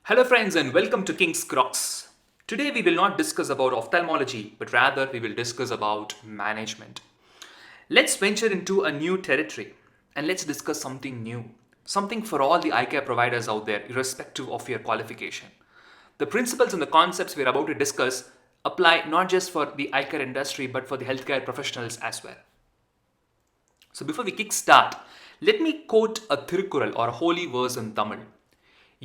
Hello friends and welcome to King's Cross. Today we will not discuss about ophthalmology but rather we will discuss about management. Let's venture into a new territory and let's discuss something new. Something for all the eye care providers out there irrespective of your qualification. The principles and the concepts we are about to discuss apply not just for the eye care industry but for the healthcare professionals as well. So before we kick start, let me quote a Thirukural or a holy verse in Tamil.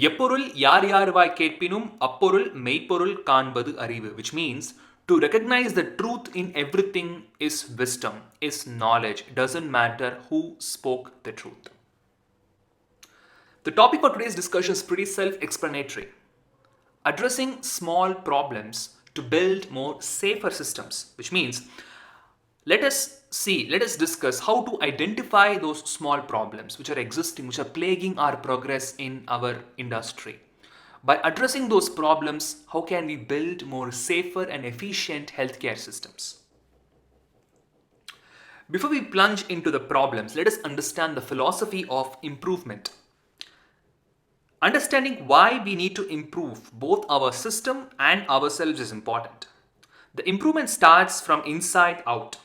எப்பொருள் யார் யார்வாய் கேட்பினும் அப்பொருள் மெய்ப்பொருள் காண்பது அறிவு, which means to recognize the truth in everything is wisdom, is knowledge. Doesn't matter who spoke the truth. The topic of today's discussion is pretty self-explanatory. Addressing small problems to build more safer systems, which means let us discuss how to identify those small problems which are existing, which are plaguing our progress in our industry. By addressing those problems, how can we build more safer and efficient healthcare systems? Before we plunge into the problems, let us understand the philosophy of improvement. Understanding why we need to improve both our system and ourselves is important. The improvement starts from inside out.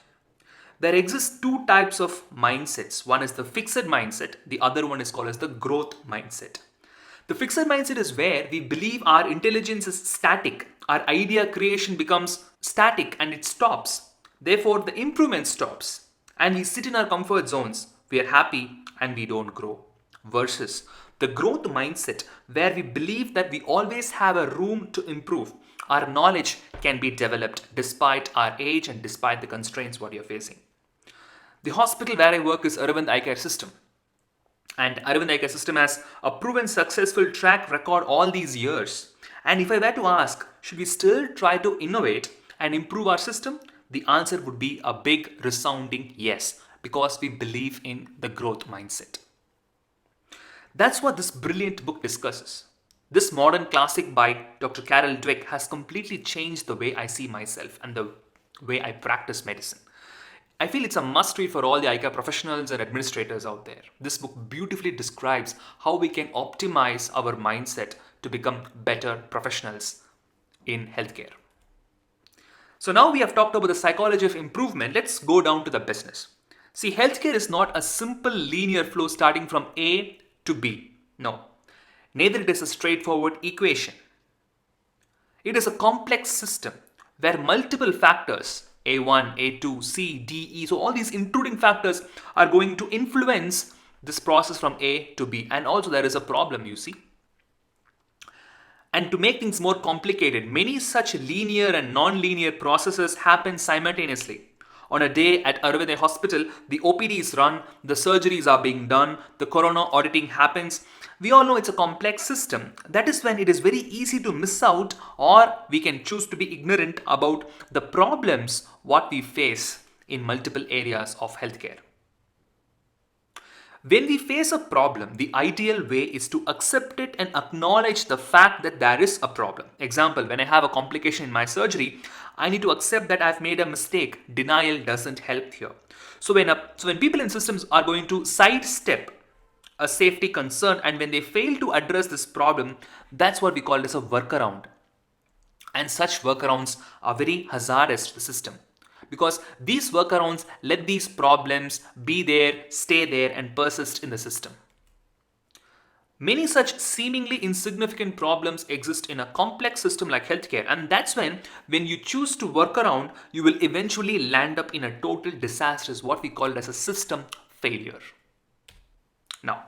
There exist two types of mindsets. One is the fixed mindset, the other one is called as the growth mindset. The fixed mindset is where we believe our intelligence is static, our idea creation becomes static and it stops. Therefore, the improvement stops and we sit in our comfort zones. We are happy and we don't grow. Versus the growth mindset where we believe that we always have a room to improve. Our knowledge can be developed despite our age and despite the constraints what you're facing. The hospital where I work is Aravind Eyecare System. And Aravind Eyecare System has a proven successful track record all these years. And if I were to ask, should we still try to innovate and improve our system? The answer would be a big resounding yes, because we believe in the growth mindset. That's what this brilliant book discusses. This modern classic by Dr. Carol Dweck has completely changed the way I see myself and the way I practice medicine. I feel it's a must read for all the eye care professionals and administrators out there. This book beautifully describes how we can optimize our mindset to become better professionals in healthcare. So now we have talked about the psychology of improvement. Let's go down to the business. See, healthcare is not a simple linear flow starting from A to B. No, neither it is a straightforward equation. It is a complex system where multiple factors A1, A2, C, D, E, so all these intruding factors are going to influence this process from A to B. And also there is a problem, you see. And to make things more complicated, many such linear and non-linear processes happen simultaneously. On a day at Aravind Hospital, the OPD is run, the surgeries are being done, the corona auditing happens. We all know it's a complex system. That is when it is very easy to miss out, or we can choose to be ignorant about the problems what we face in multiple areas of healthcare. When we face a problem, the ideal way is to accept it and acknowledge the fact that there is a problem. Example, when I have a complication in my surgery, I need to accept that I've made a mistake. Denial doesn't help here. So when people in systems are going to sidestep a safety concern and when they fail to address this problem, that's what we call as a workaround. And such workarounds are very hazardous to the system. Because these workarounds let these problems be there, stay there and persist in the system. Many such seemingly insignificant problems exist in a complex system like healthcare, and that's when you choose to work around, you will eventually land up in a total disaster, is what we call it as a system failure. Now,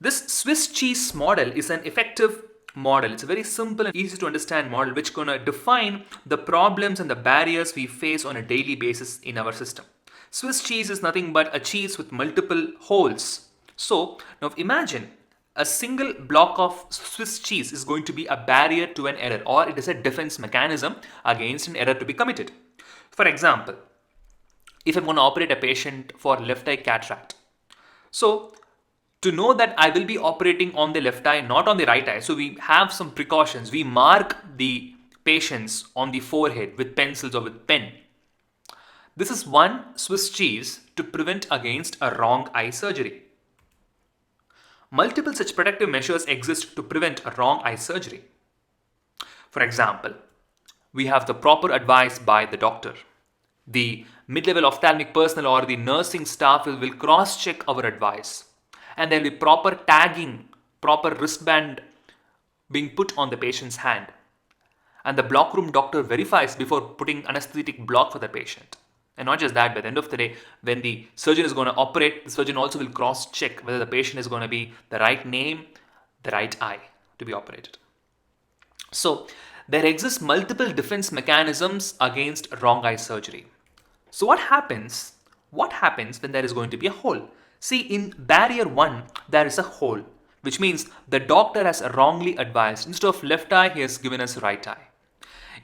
this Swiss cheese model is an effective model. It's a very simple and easy to understand model which is going to define the problems and the barriers we face on a daily basis in our system. Swiss cheese is nothing but a cheese with multiple holes. So now imagine a single block of Swiss cheese is going to be a barrier to an error, or it is a defense mechanism against an error to be committed. For example, if I'm going to operate a patient for left eye cataract, so to know that I will be operating on the left eye, not on the right eye, so we have some precautions. We mark the patients on the forehead with pencils or with pen. This is one Swiss cheese to prevent against a wrong eye surgery. Multiple such protective measures exist to prevent a wrong eye surgery. For example, we have the proper advice by the doctor. The mid-level ophthalmic personnel or the nursing staff will cross-check our advice. And there will be proper tagging, proper wristband being put on the patient's hand. And the block room doctor verifies before putting anesthetic block for the patient. And not just that, by the end of the day, when the surgeon is going to operate, the surgeon also will cross-check whether the patient is going to be the right name, the right eye to be operated. So, there exist multiple defense mechanisms against wrong eye surgery. So what happens? What happens when there is going to be a hole? See, in barrier 1, there is a hole, which means the doctor has wrongly advised. Instead of left eye, he has given us right eye.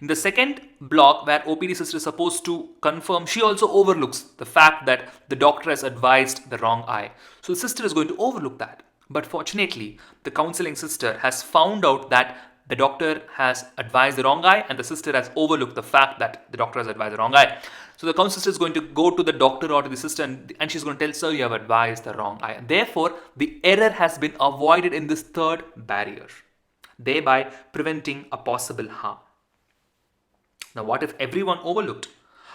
In the second block, where OPD sister is supposed to confirm, she also overlooks the fact that the doctor has advised the wrong eye. So the sister is going to overlook that. But fortunately, the counseling sister has found out that the doctor has advised the wrong eye and the sister has overlooked the fact that the doctor has advised the wrong eye. So the counseling sister is going to go to the doctor or to the sister and she's going to tell, sir, you have advised the wrong eye. And therefore, the error has been avoided in this third barrier, thereby preventing a possible harm. Now, what if everyone overlooked?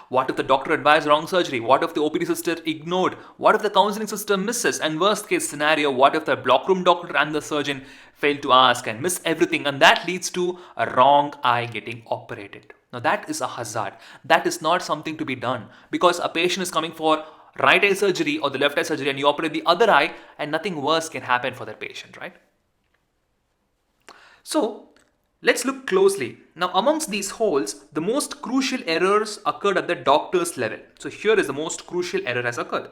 What if the doctor advised wrong surgery? What if the OPD sister ignored? What if the counseling sister misses? And worst case scenario, what if the block room doctor and the surgeon fail to ask and miss everything? And that leads to a wrong eye getting operated. Now, that is a hazard. That is not something to be done because a patient is coming for right eye surgery or the left eye surgery and you operate the other eye and nothing worse can happen for that patient, right? So, let's look closely. Now, amongst these holes, the most crucial errors occurred at the doctor's level. So, here is the most crucial error has occurred.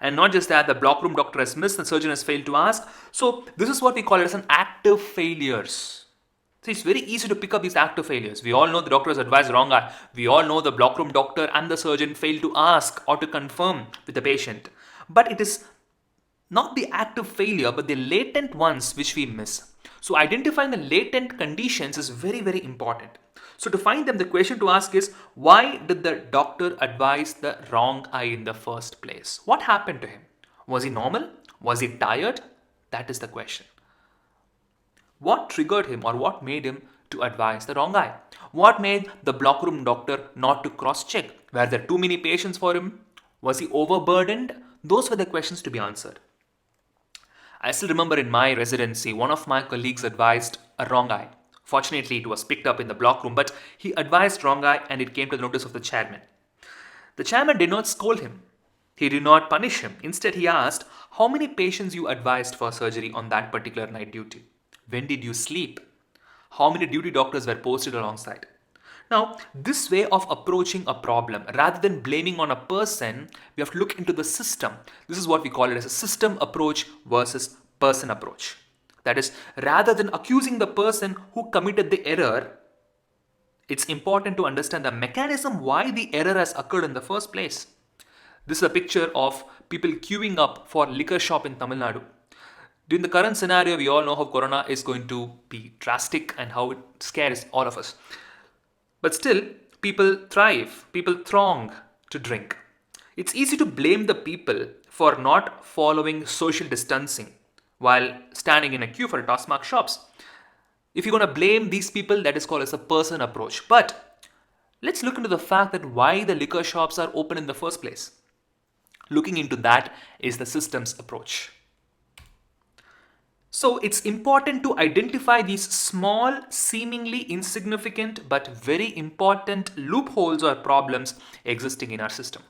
And not just that, the block room doctor has missed, the surgeon has failed to ask. So, this is what we call it as an active failures. See, it's very easy to pick up these active failures. We all know the doctor has advised wrong eye. We all know the block room doctor and the surgeon failed to ask or to confirm with the patient. But it is not the active failure, but the latent ones which we miss. So identifying the latent conditions is very, very important. So to find them, the question to ask is, why did the doctor advise the wrong eye in the first place? What happened to him? Was he normal? Was he tired? That is the question. What triggered him or what made him to advise the wrong eye? What made the block room doctor not to cross-check? Were there too many patients for him? Was he overburdened? Those were the questions to be answered. I still remember in my residency, one of my colleagues advised a wrong eye. Fortunately, it was picked up in the block room, but he advised wrong eye and it came to the notice of the chairman. The chairman did not scold him. He did not punish him. Instead, he asked, how many patients you advised for surgery on that particular night duty? When did you sleep? How many duty doctors were posted alongside? Now, this way of approaching a problem, rather than blaming on a person, we have to look into the system. This is what we call it as a system approach versus person approach. That is, rather than accusing the person who committed the error, it's important to understand the mechanism why the error has occurred in the first place. This is a picture of people queuing up for liquor shop in Tamil Nadu. During the current scenario, we all know how Corona is going to be drastic and how it scares all of us. But still, people thrive, people throng to drink. It's easy to blame the people for not following social distancing while standing in a queue for Tossmark shops. If you're going to blame these people, that is called as a person approach. But let's look into the fact that why the liquor shops are open in the first place. Looking into that is the systems approach. So it's important to identify these small, seemingly insignificant but very important loopholes or problems existing in our system.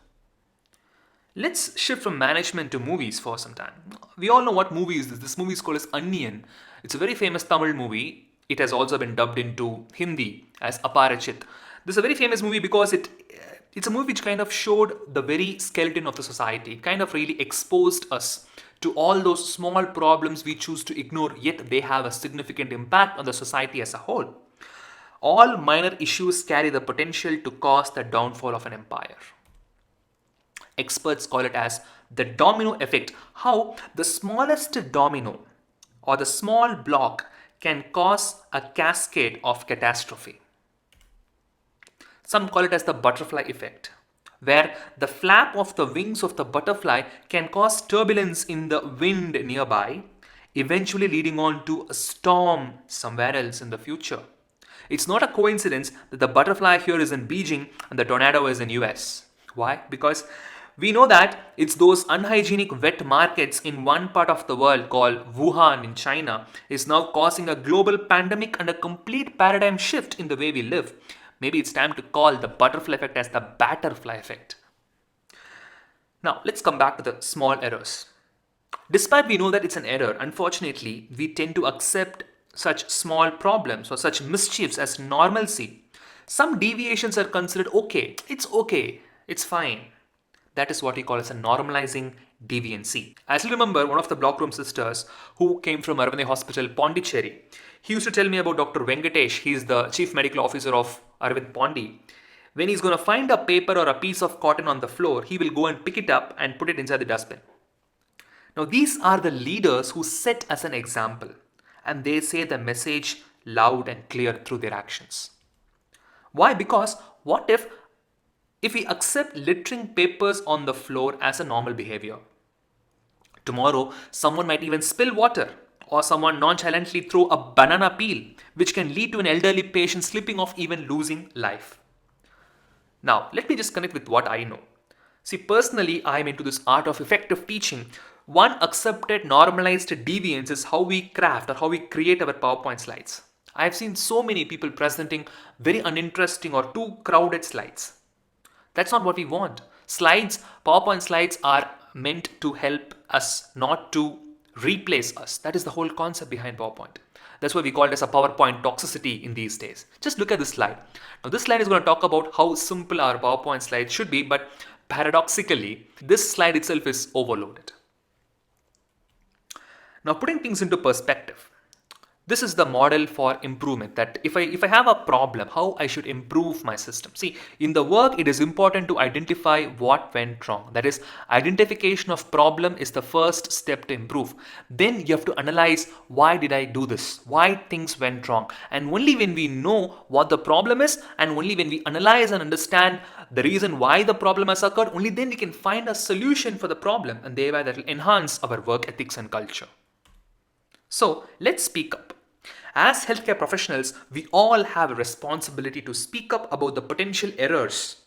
Let's shift from management to movies for some time. We all know what movie is this. This movie is called as Anniyan. It's a very famous Tamil movie. It has also been dubbed into Hindi as Aparachit. This is a very famous movie because it's a movie which kind of showed the very skeleton of the society. It kind of really exposed us to all those small problems we choose to ignore, yet they have a significant impact on the society as a whole. All minor issues carry the potential to cause the downfall of an empire. Experts call it as the domino effect, how the smallest domino or the small block can cause a cascade of catastrophe. Some call it as the butterfly effect, where the flap of the wings of the butterfly can cause turbulence in the wind nearby, eventually leading on to a storm somewhere else in the future. It's not a coincidence that the butterfly here is in Beijing and the tornado is in US. Why? Because we know that it's those unhygienic wet markets in one part of the world called Wuhan in China is now causing a global pandemic and a complete paradigm shift in the way we live. Maybe it's time to call the butterfly effect as the batterfly effect. Now, let's come back to the small errors. Despite we know that it's an error, unfortunately, we tend to accept such small problems or such mischiefs as normalcy. Some deviations are considered okay, it's fine. That is what we call as a normalizing deviancy. I still remember one of the blockroom sisters who came from Aravind Hospital, Pondicherry. He used to tell me about Dr. Venkatesh. He's the chief medical officer of Aravind Pondi. When he's going to find a paper or a piece of cotton on the floor, he will go and pick it up and put it inside the dustbin. Now, these are the leaders who set as an example, and they say the message loud and clear through their actions. Why? Because what if we accept littering papers on the floor as a normal behavior? Tomorrow, someone might even spill water, or someone nonchalantly throw a banana peel, which can lead to an elderly patient slipping off, even losing life. Now, let me just connect with what I know. See, personally, I am into this art of effective teaching. One accepted normalized deviance is how we craft or how we create our PowerPoint slides. I have seen so many people presenting very uninteresting or too crowded slides. That's not what we want. PowerPoint slides are meant to help us, not to replace us. That is the whole concept behind PowerPoint. That's why we call it as a PowerPoint toxicity in these days. Just look at this slide. Now, this slide is going to talk about how simple our PowerPoint slides should be, but paradoxically, this slide itself is overloaded. Now, putting things into perspective, this is the model for improvement, that if I have a problem, how I should improve my system. See, in the work, it is important to identify what went wrong. That is, identification of problem is the first step to improve. Then you have to analyze, why did I do this? Why things went wrong? And only when we know what the problem is, and only when we analyze and understand the reason why the problem has occurred, only then we can find a solution for the problem, and thereby that will enhance our work ethics and culture. So let's speak up. As healthcare professionals, we all have a responsibility to speak up about the potential errors,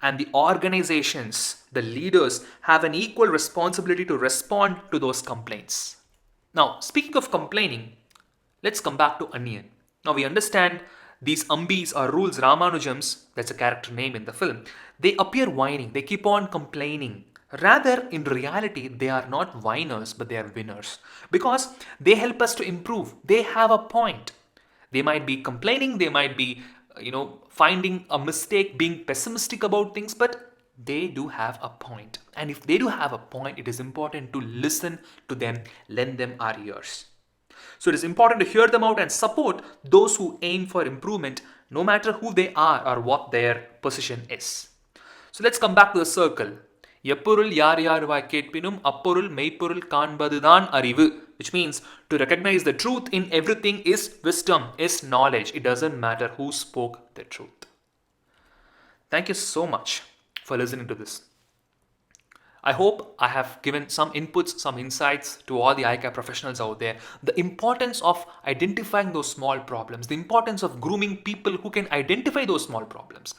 and the organizations, the leaders, have an equal responsibility to respond to those complaints. Now, speaking of complaining, let's come back to Anniyan. Now, we understand these Ambis or Rules Ramanujams, that's a character name in the film, they appear whining, they keep on complaining. Rather, in reality, they are not whiners, but they are winners. Because they help us to improve. They have a point. They might be complaining, they might be, finding a mistake, being pessimistic about things, but they do have a point. And if they do have a point, it is important to listen to them, lend them our ears. So it is important to hear them out and support those who aim for improvement, no matter who they are or what their position is. So let's come back to the circle. எப்பொருள் யார் யார்வாய் கேட்பினும் அப்பொருள் மெய்ப்பொருள் காண்பதுதான் அறிவு, which means to recognize the truth in everything is wisdom, is knowledge. It doesn't matter who spoke the truth. Thank you so much for listening to this. I hope I have given some inputs, some insights to all the Eyecare professionals out there. The importance of identifying those small problems, the importance of grooming people who can identify those small problems.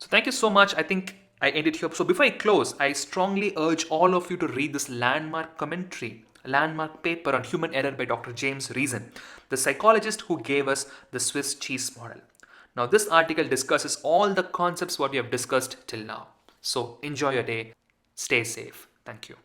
So thank you so much. I think I end it here. So before I close, I strongly urge all of you to read this landmark commentary, landmark paper on human error by Dr. James Reason, the psychologist who gave us the Swiss cheese model. Now, this article discusses all the concepts what we have discussed till now. So enjoy your day. Stay safe. Thank you.